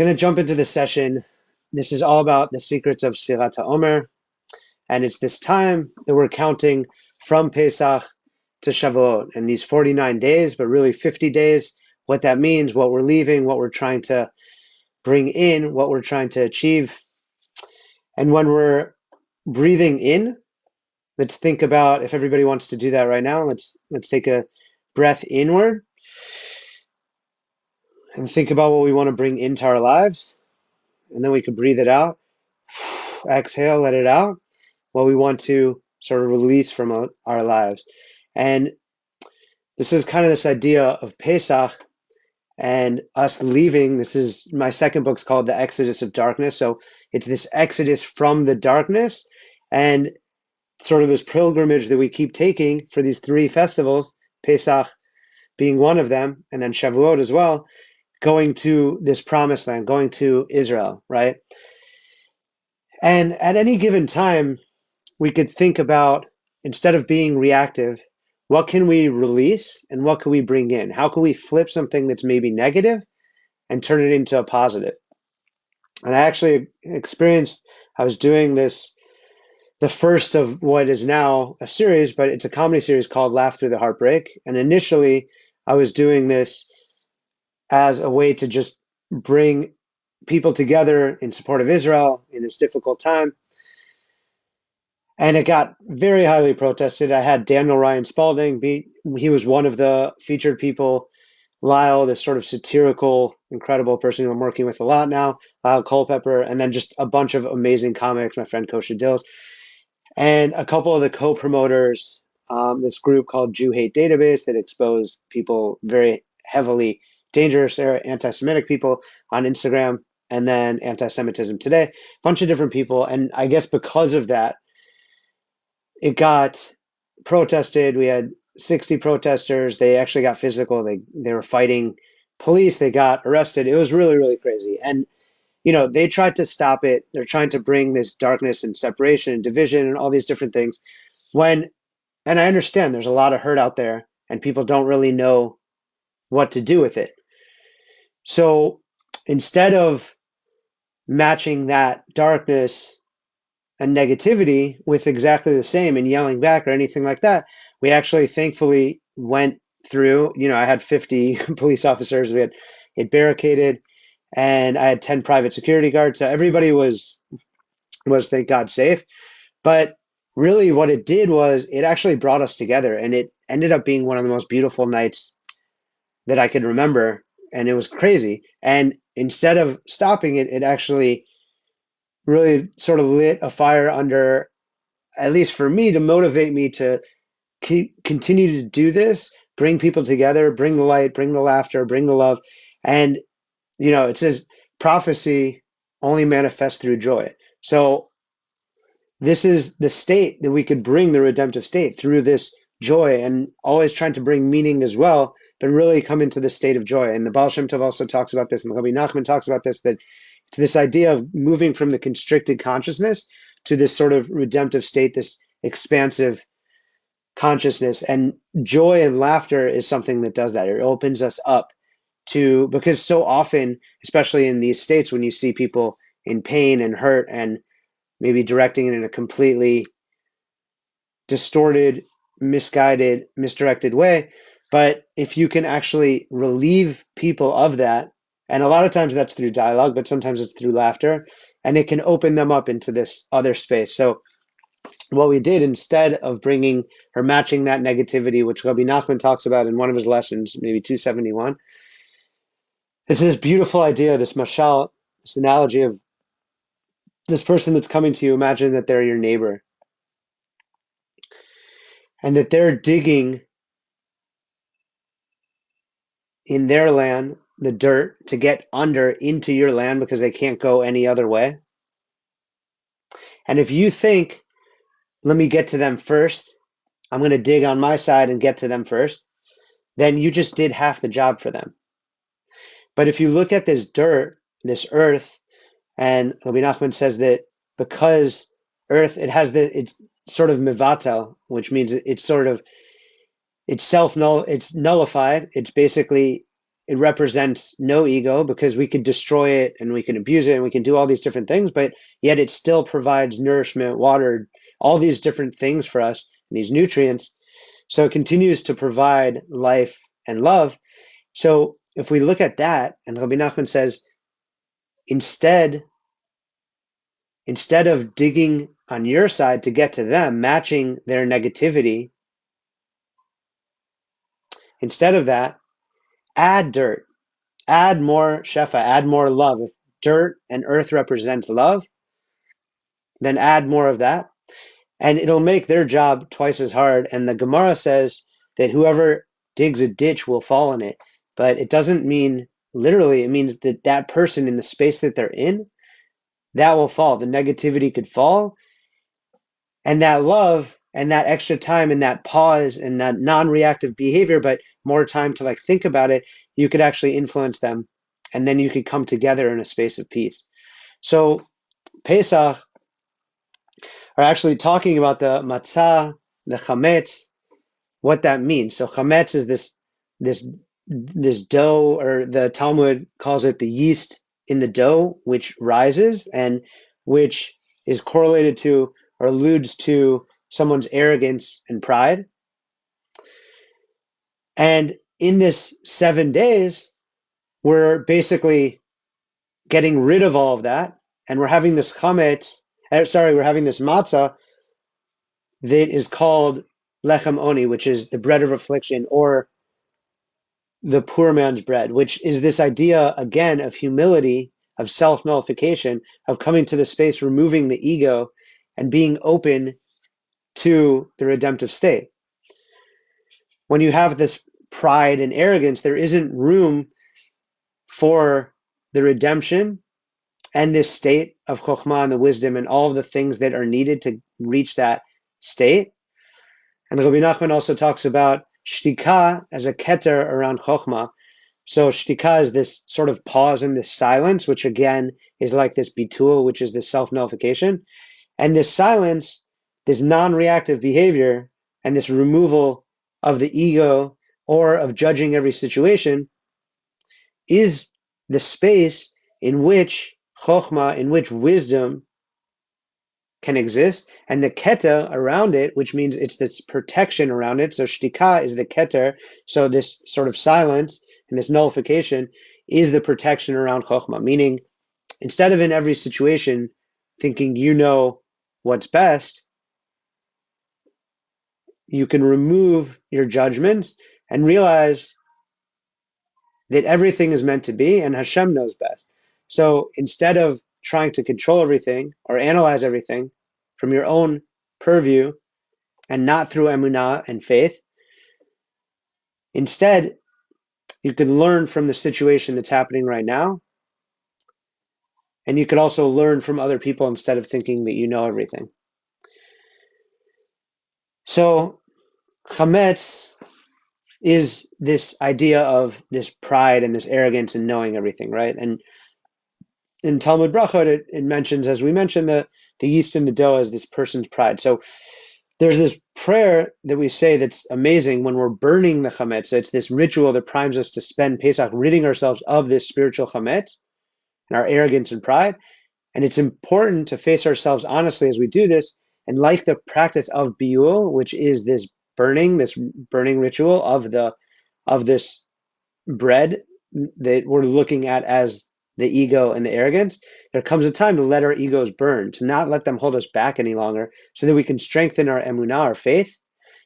I'm going to jump into the session. This is all about the secrets of Sefirat HaOmer, and it's this time that we're counting from Pesach to Shavuot, and these 49 days, but really 50 days, what that means, what we're leaving, what we're trying to bring in, what we're trying to achieve. And when we're breathing in, let's think about, if everybody wants to do that right now, let's take a breath inward and think about what we want to bring into our lives, and then we can breathe it out. Exhale, let it out. What we want to sort of release from our lives. And this is kind of this idea of Pesach and us leaving. This is my second book's called The Exodus of Darkness. So it's this exodus from the darkness and sort of this pilgrimage that we keep taking for these three festivals, Pesach being one of them, and then Shavuot as well, going to this promised land, going to Israel, right? And at any given time, we could think about, instead of being reactive, what can we release and what can we bring in? How can we flip something that's maybe negative and turn it into a positive? And I actually experienced, I was doing this, the first of what is now a series, but it's a comedy series called Laugh Through the Heartbreak. And initially, I was doing this as a way to just bring people together in support of Israel in this difficult time. And it got very highly protested. I had Daniel Ryan Spalding he was one of the featured people. Lyle, this sort of satirical, incredible person who I'm working with a lot now, Lyle Culpepper, and then just a bunch of amazing comics, my friend Kosha Dills, and a couple of the co-promoters, this group called Jew Hate Database that exposed people very heavily dangerous, anti-Semitic people on Instagram, and then Anti-Semitism Today, a bunch of different people. And I guess because of that, it got protested. We had 60 protesters. They actually got physical. They were fighting police. They got arrested. It was really, really crazy. And, they tried to stop it. They're trying to bring this darkness and separation and division and all these different things. And I understand there's a lot of hurt out there and people don't really know what to do with it. So instead of matching that darkness and negativity with exactly the same and yelling back or anything like that, we actually thankfully went through. I had 50 police officers. We had it barricaded, and I had 10 private security guards. So everybody was thank God safe. But really what it did was it actually brought us together, and it ended up being one of the most beautiful nights that I could remember, and it was crazy. And instead of stopping it, it actually really sort of lit a fire under, at least for me, to motivate me to continue to do this, bring people together, bring the light, bring the laughter, bring the love. And, it says prophecy only manifests through joy. So this is the state that we could bring the redemptive state through this joy, and always trying to bring meaning as well, but really come into the state of joy. And the Baal Shem Tov also talks about this, and Rabbi Nachman talks about this, that it's this idea of moving from the constricted consciousness to this sort of redemptive state, this expansive consciousness. And joy and laughter is something that does that. It opens us up to, because so often, especially in these states, when you see people in pain and hurt and maybe directing it in a completely distorted, misguided, misdirected way. But if you can actually relieve people of that, and a lot of times that's through dialogue, but sometimes it's through laughter, and it can open them up into this other space. So what we did, instead of bringing or matching that negativity, which Rabbi Nachman talks about in one of his lessons, maybe 271, it's this beautiful idea, this mashal, this analogy of this person that's coming to you. Imagine that they're your neighbor and that they're digging in their land, the dirt, to get under into your land because they can't go any other way. And if you think, let me get to them first, I'm going to dig on my side and get to them first, then you just did half the job for them. But if you look at this dirt, this earth, and Rabbi Nachman says that because earth, it's sort of mivatel, which means it's nullified. It's basically, it represents no ego because we could destroy it and we can abuse it and we can do all these different things, but yet it still provides nourishment, water, all these different things for us, these nutrients. So it continues to provide life and love. So if we look at that, and Rabbi Nachman says, instead of digging on your side to get to them, matching their negativity, instead of that, add dirt, add more shefa, add more love. If dirt and earth represents love, then add more of that, and it'll make their job twice as hard. And the Gemara says that whoever digs a ditch will fall in it, but it doesn't mean literally. It means that that person in the space that they're in, that will fall. The negativity could fall, and that love and that extra time and that pause and that non-reactive behavior, but more time to like think about it, you could actually influence them, and then you could come together in a space of peace. So Pesach are actually talking about the matzah, the chametz, what that means. So chametz is this dough, or the Talmud calls it the yeast in the dough, which rises and which is correlated to or alludes to someone's arrogance and pride. And in this 7 days, we're basically getting rid of all of that, and we're having this chametz. We're having this matzah that is called lechem oni, which is the bread of affliction, or the poor man's bread, which is this idea, again, of humility, of self-nullification, of coming to the space, removing the ego, and being open to the redemptive state. When you have this pride and arrogance, there isn't room for the redemption and this state of chokhmah and the wisdom and all of the things that are needed to reach that state. And Rabbi Nachman also talks about shtika as a keter around chokhmah. So shtika is this sort of pause and this silence, which again is like this bitul, which is this self-nullification. And this silence, this non-reactive behavior, and this removal of the ego or of judging every situation is the space in which chokhmah, in which wisdom can exist, and the keter around it, which means it's this protection around it. So shtika is the keter, so this sort of silence and this nullification is the protection around chokhmah, meaning instead of in every situation thinking you know what's best, you can remove your judgments and realize that everything is meant to be and Hashem knows best. So instead of trying to control everything or analyze everything from your own purview and not through emunah and faith, instead you can learn from the situation that's happening right now, and you could also learn from other people instead of thinking that you know everything. So chametz is this idea of this pride and this arrogance and knowing everything, right? And in Talmud Brachot, it mentions, as we mentioned, the yeast in the dough as this person's pride. So there's this prayer that we say that's amazing when we're burning the chametz. So it's this ritual that primes us to spend Pesach ridding ourselves of this spiritual chametz and our arrogance and pride. And it's important to face ourselves honestly as we do this. And like the practice of biul, which is this burning ritual of this bread that we're looking at as the ego and the arrogance, there comes a time to let our egos burn, to not let them hold us back any longer, so that we can strengthen our emunah, our faith,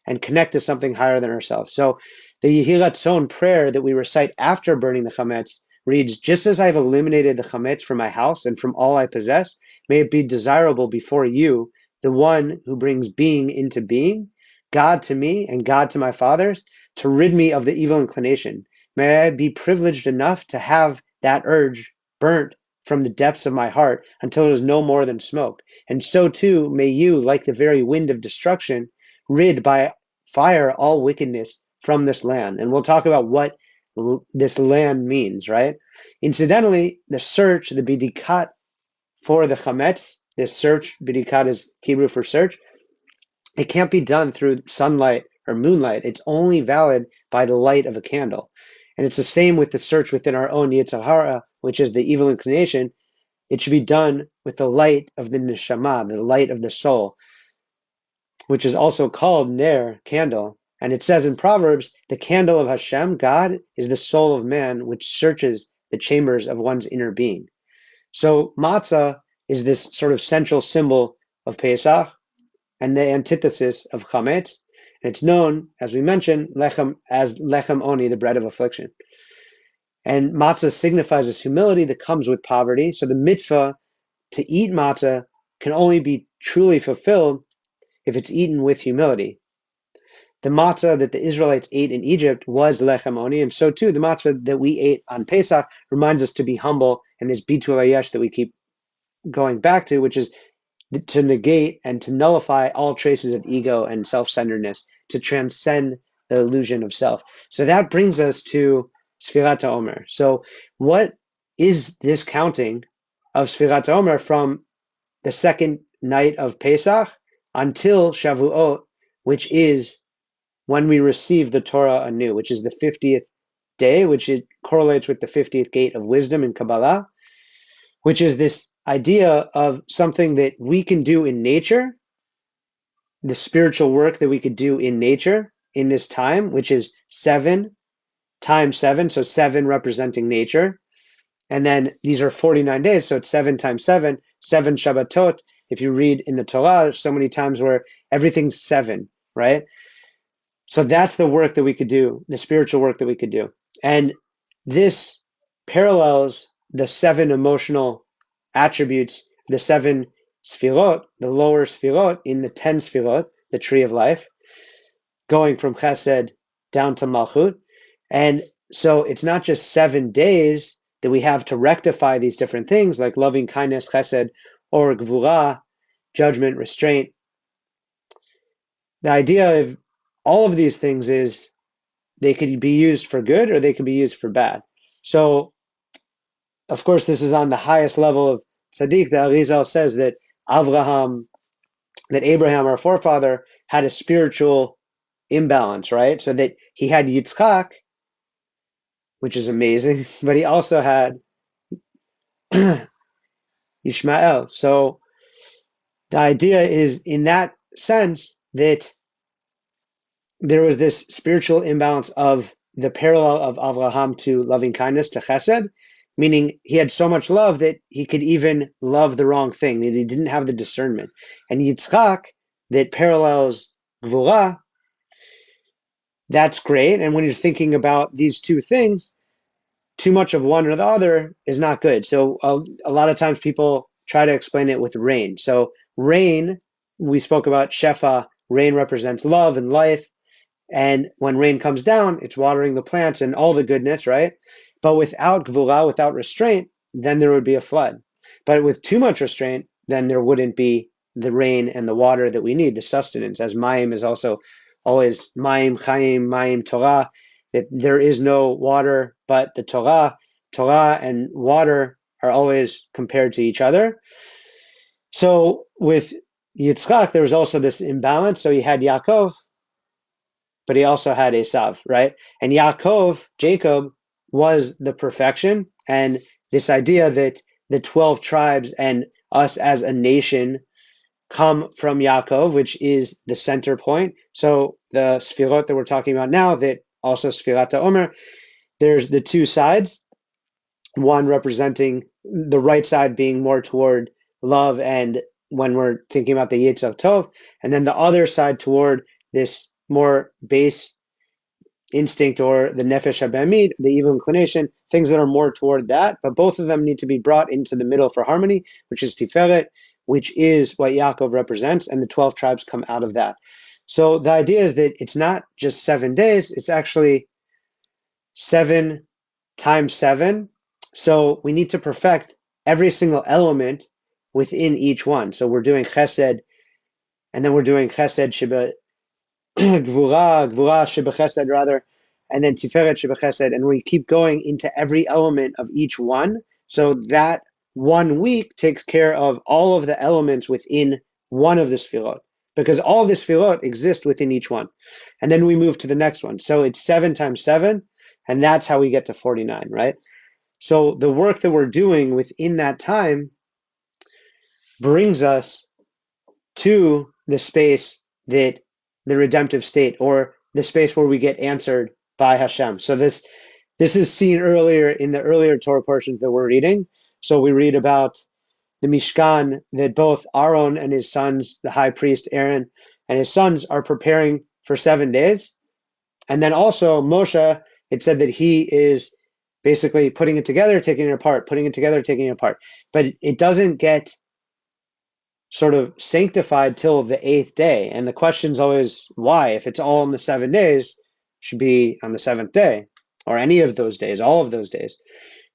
and connect to something higher than ourselves. So the Yehi Ratzon prayer that we recite after burning the chametz reads, just as I've eliminated the chametz from my house and from all I possess, may it be desirable before you, the one who brings being into being, God to me and God to my fathers, to rid me of the evil inclination. May I be privileged enough to have that urge burnt from the depths of my heart until it is no more than smoke. And so too may you, like the very wind of destruction, rid by fire all wickedness from this land. And we'll talk about what this land means, right? Incidentally, the search, the bidikat for the chametz, this search, bidikat is Hebrew for search, it can't be done through sunlight or moonlight. It's only valid by the light of a candle. And it's the same with the search within our own Yetzer Hara, which is the evil inclination. It should be done with the light of the neshama, the light of the soul, which is also called ner, candle. And it says in Proverbs, the candle of Hashem, God, is the soul of man, which searches the chambers of one's inner being. So matzah is this sort of central symbol of Pesach and the antithesis of chametz. And it's known, as we mentioned, as lechem oni, the bread of affliction. And matzah signifies this humility that comes with poverty. So the mitzvah to eat matzah can only be truly fulfilled if it's eaten with humility. The matzah that the Israelites ate in Egypt was lechem oni, and so too the matzah that we ate on Pesach reminds us to be humble, and this bitul hayesh that we keep going back to, which is to negate and to nullify all traces of ego and self-centeredness, to transcend the illusion of self. So that brings us to Sefirat HaOmer. So what is this counting of Sefirat HaOmer from the second night of Pesach until Shavuot, which is when we receive the Torah anew, which is the 50th day, which it correlates with the 50th gate of wisdom in Kabbalah, which is this idea of something that we can do in nature, the spiritual work that we could do in nature in this time, which is 7 times 7, so 7 representing nature. And then these are 49 days, so it's 7 times 7, 7 Shabbatot. If you read in the Torah, there's so many times where everything's 7, right? So that's the work that we could do, the spiritual work that we could do. And this parallels the 7 emotional attributes, the 7 Sefirot, the lower Sefirot in the 10 Sefirot, the tree of life, going from Chesed down to Malchut. And so it's not just 7 days that we have to rectify these different things like loving kindness, Chesed, or Gvura, judgment, restraint. The idea of all of these things is they could be used for good or they could be used for bad. So, of course, this is on the highest level of tzaddik. The Arizal says that Abraham, our forefather, had a spiritual imbalance, right? So that he had Yitzchak, which is amazing, but he also had Ishmael. So the idea is, in that sense, that there was this spiritual imbalance of the parallel of Avraham to loving kindness, to chesed, meaning he had so much love that he could even love the wrong thing, that he didn't have the discernment. And Yitzchak, that parallels Gvura, that's great. And when you're thinking about these two things, too much of one or the other is not good. So a lot of times people try to explain it with rain. So rain, we spoke about shefa, rain represents love and life. And when rain comes down, it's watering the plants and all the goodness, right? But without gvura, without restraint, then there would be a flood. But with too much restraint, then there wouldn't be the rain and the water that we need, the sustenance, as Mayim is also always Mayim, Chaim, Mayim, Torah, that there is no water but the Torah. Torah and water are always compared to each other. So with Yitzchak, there was also this imbalance. So he had Yaakov, but he also had Esav, right? And Yaakov, Jacob, was the perfection. And this idea that the 12 tribes and us as a nation come from Yaakov, which is the center point. So the Sefirot that we're talking about now, that also Sefirat HaOmer, there's the two sides, one representing the right side being more toward love and when we're thinking about the Yetzer Tov, and then the other side toward this more base instinct or the Nefesh HaBehemit, the evil inclination, things that are more toward that, but both of them need to be brought into the middle for harmony, which is Tiferet, which is what Yaakov represents, and the 12 tribes come out of that. So the idea is that it's not just 7 days, it's actually 7 times 7. So we need to perfect every single element within each one. So we're doing chesed, and then we're doing chesed sheba gvura sheba chesed rather, and then tiferet sheba chesed, and we keep going into every element of each one. So that 1 week takes care of all of the elements within one of the sefirot, because all of the sefirot exist within each one. And then we move to the next one. So it's 7 times 7, And that's how we get to 49, right? So the work that we're doing within that time brings us to the space that the redemptive state, or the space where we get answered by Hashem. So this is seen earlier in the earlier Torah portions that we're reading. So we read about the Mishkan, that both Aaron and his sons, the high priest Aaron and his sons, are preparing for 7 days. And then also Moshe, it said that he is basically putting it together, taking it apart, putting it together, taking it apart. But it doesn't get sort of sanctified till the 8th day. And the question's always why? If it's all in the 7 days, it should be on the 7th day, or any of those days, all of those days.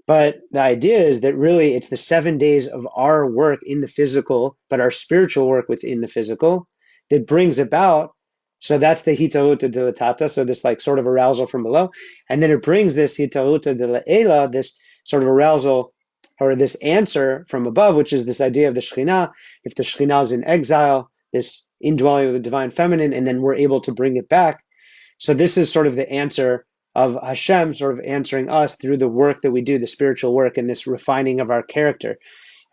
But the idea is that really it's the 7 days of our work in the physical, but our spiritual work within the physical, that brings about. So that's the hitahuta dilatata, so this like sort of arousal from below. And then it brings this hitahuta dilaela, this sort of arousal, or this answer from above, which is this idea of the Shekhinah. If the Shekhinah is in exile, this indwelling of the divine feminine, and then we're able to bring it back. So this is sort of the answer of Hashem sort of answering us through the work that we do, the spiritual work, and this refining of our character.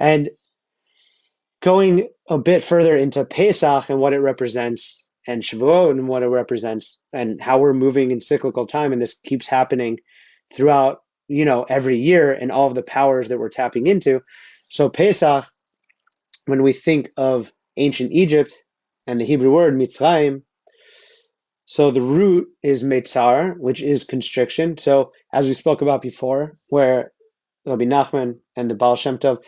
And going a bit further into Pesach and what it represents, and Shavuot and what it represents, and how we're moving in cyclical time, and this keeps happening throughout, every year, and all of the powers that we're tapping into. So Pesach, when we think of ancient Egypt and the Hebrew word Mitzrayim, so the root is metzar, which is constriction. So as we spoke about before, where Rabbi Nachman and the Baal Shem Tov,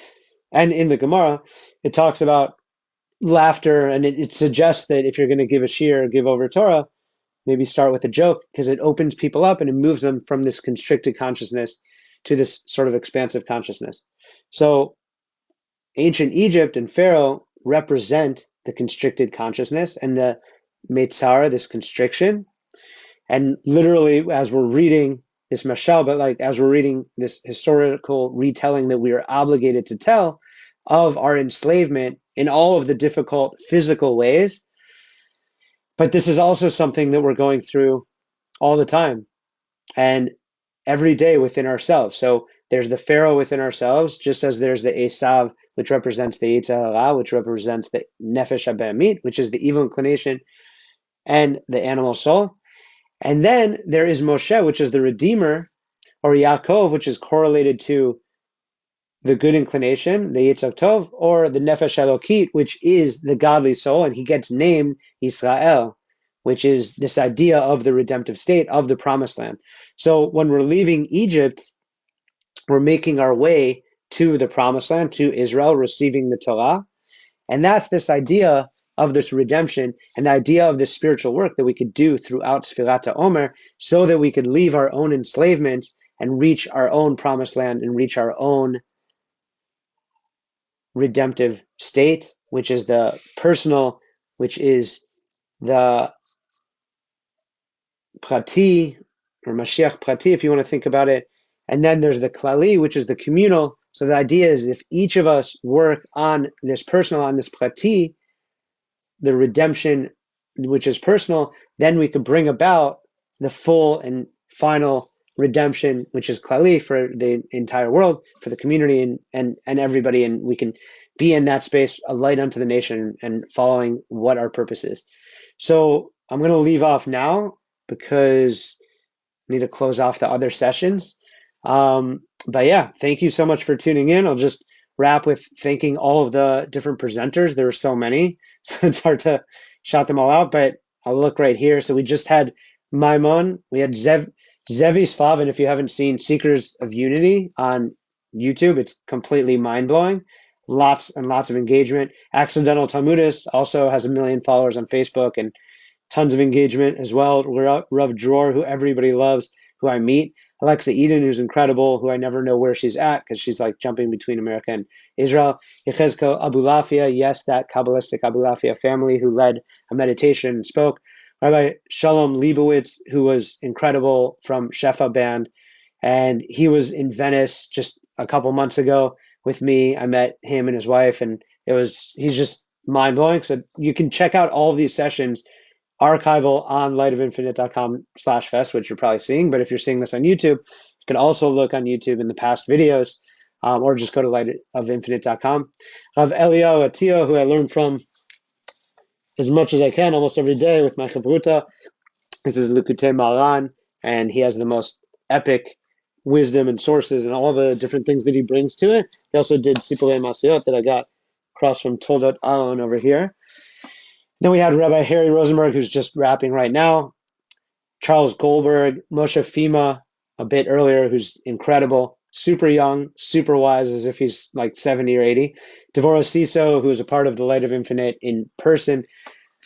and in the Gemara, it talks about laughter, and it suggests that if you're going to give a shir, give over Torah, maybe start with a joke, because it opens people up and it moves them from this constricted consciousness to this sort of expansive consciousness. So ancient Egypt and Pharaoh represent the constricted consciousness and the metzar, this constriction. And literally, as we're reading this mashal, but like as we're reading this historical retelling that we are obligated to tell of our enslavement in all of the difficult physical ways, but this is also something that we're going through all the time and every day within ourselves. So there's the Pharaoh within ourselves, just as there's the Esav, which represents the Yetzer Hara, which represents the Nefesh HaBe'amit, which is the evil inclination and the animal soul. And then there is Moshe, which is the Redeemer, or Yaakov, which is correlated to the good inclination, the Yitzhak Tov, or the Nefesh Elokit, which is the godly soul, and he gets named Israel, which is this idea of the redemptive state of the promised land. So when we're leaving Egypt, we're making our way to the promised land, to Israel, receiving the Torah. And that's this idea of this redemption, and the idea of this spiritual work that we could do throughout Sefirat HaOmer, so that we could leave our own enslavements and reach our own promised land and reach our own redemptive state, which is the personal, which is the prati, or Mashiach prati, if you want to think about it. And then there's the klali, which is the communal. So the idea is if each of us work on this personal, on this prati, the redemption, which is personal, then we could bring about the full and final redemption, which is klali, for the entire world, for the community and everybody, and we can be in that space, a light unto the nation, and following what our purpose is. So I'm going to leave off now because I need to close off the other sessions. But yeah, thank you so much for tuning in. I'll just wrap with thanking all of the different presenters. There are so many, so it's hard to shout them all out, but I'll look right here. So we just had Maimon, we had Zevi, Slavin. If you haven't seen Secrets of Unity on YouTube, it's completely mind-blowing. Lots and lots of engagement. Accidental Talmudist also has 1 million followers on Facebook and tons of engagement as well. Rav Dror, who everybody loves, who I meet. Alexa Eden, who's incredible, who I never know where she's at because she's like jumping between America and Israel. Yehezkel, Abulafia, yes, that Kabbalistic Abulafia family who led a meditation and spoke. Rabbi Shalom Lebowitz, who was incredible from Shefa band, and he was in Venice just a couple months ago with me. I met him and his wife, and he's just mind-blowing. So you can check out all of these sessions archival on lightofinfinite.com/fest, which you're probably seeing. But if you're seeing this on YouTube, you can also look on YouTube in the past videos, or just go to lightofinfinite.com. I have Eliyahu Atiya, who I learn from as much as I can almost every day with my chavruta. This is Likutei Maran, and he has the most epic wisdom and sources and all the different things that he brings to it. He also did Sipurei Masayot that I got across from Toldot Alon over here. Then we had Rabbi Harry Rozenberg, who's just rapping right now. Charles Goldberg, Moshe Fhima a bit earlier, who's incredible, super young, super wise, as if he's like 70 or 80. Devorah Sisso, who is a part of the Light of Infinite in person,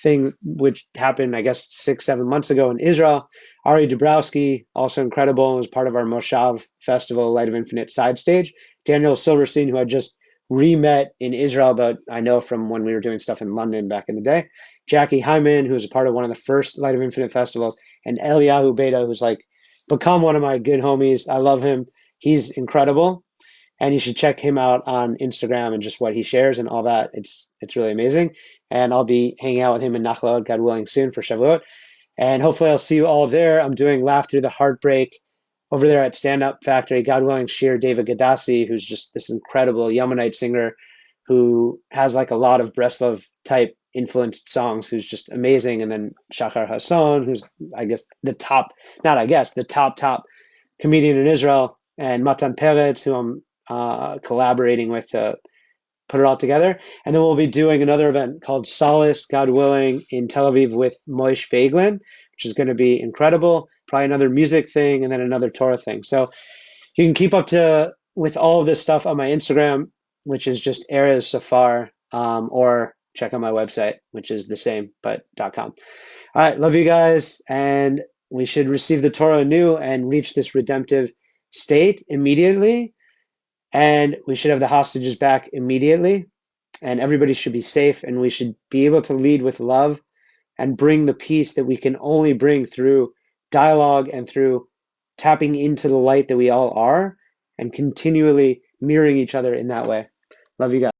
thing which happened, I guess, 6-7 months ago in Israel. Ari Dabrowski, also incredible, was part of our Moshav Festival Light of Infinite side stage. Daniel Silvertein, who I just re-met in Israel, but I know from when we were doing stuff in London back in the day. Jackie Hyman, who was a part of one of the first Light of Infinite festivals, and Eliyahu Beda, who's like become one of my good homies. I love him. He's incredible. And you should check him out on Instagram and just what he shares and all that. It's really amazing. And I'll be hanging out with him in Nachlaot, God willing, soon for Shavuot. And hopefully I'll see you all there. I'm doing Laugh Through the Heartbreak over there at Stand Up Factory. God willing, Shir David Gadassi, who's just this incredible Yemenite singer who has like a lot of Breslov type influenced songs, who's just amazing. And then Shachar Hassan, who's the top comedian in Israel, and Matan Peretz, who I'm collaborating with to put it all together. And then we'll be doing another event called Solace, God willing, in Tel Aviv with Moshe Feiglin, which is going to be incredible. Probably another music thing and then another Torah thing. So you can keep up to with all of this stuff on my Instagram, which is just Erez Safar, or check out my website, which is the same, but .com. All right, love you guys, and we should receive the Torah anew and reach this redemptive state immediately. And we should have the hostages back immediately, and everybody should be safe, and we should be able to lead with love and bring the peace that we can only bring through dialogue and through tapping into the light that we all are and continually mirroring each other in that way. Love you guys.